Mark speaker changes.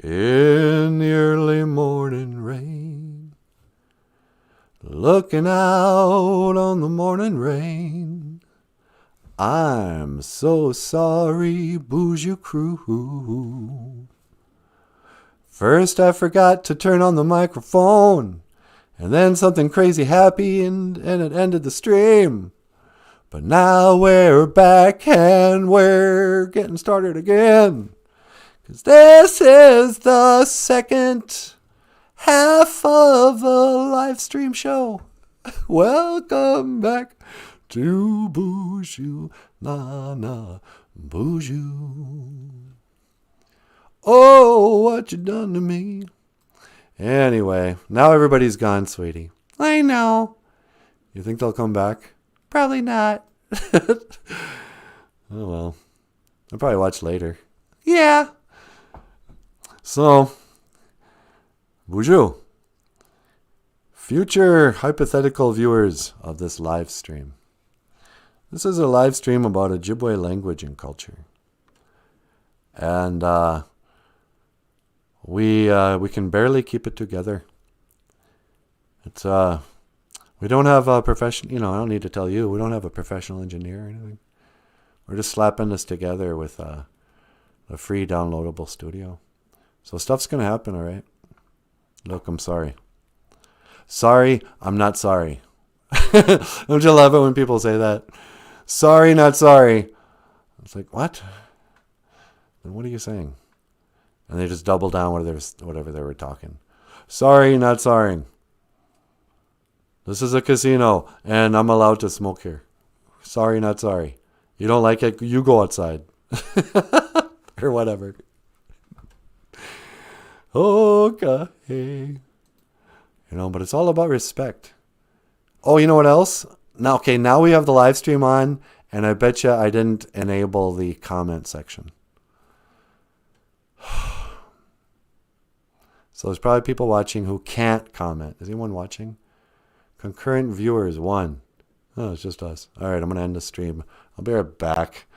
Speaker 1: In the early morning rain, looking out on the morning rain. I'm so sorry, Boozhoo crew. First I forgot to turn on the microphone, and then something crazy happened and it ended the stream. But now we're back and we're getting started again. 'Cause this is the second half of the live stream show. Welcome back to Boozhoo Nanaboozhoo. Oh, what you done to me? Anyway, now everybody's gone, sweetie. I know. You think they'll come back? Probably not. Oh well. I'll probably watch later. Yeah. So, Boozhoo, future hypothetical viewers of this live stream. This is a live stream about Ojibwe language and culture. And we can barely keep it together. It's we don't have a professional, I don't need to tell you, we don't have a professional engineer or anything. We're just slapping this together with a free downloadable studio. So stuff's going to happen, all right? Look, I'm sorry. Sorry, I'm not sorry. Don't you love it when people say that? Sorry, not sorry. It's like, what? Then what are you saying? And they just double down whatever they were talking. Sorry, not sorry. This is a casino, and I'm allowed to smoke here. Sorry, not sorry. You don't like it? You go outside. Or whatever. Okay. But it's all about respect. Oh, you know what else? Now we have the live stream on, and I bet you I didn't enable the comment section. So there's probably people watching who can't comment. Is anyone watching? Concurrent viewers, 1. Oh, it's just us. All right, I'm going to end the stream. I'll be right back.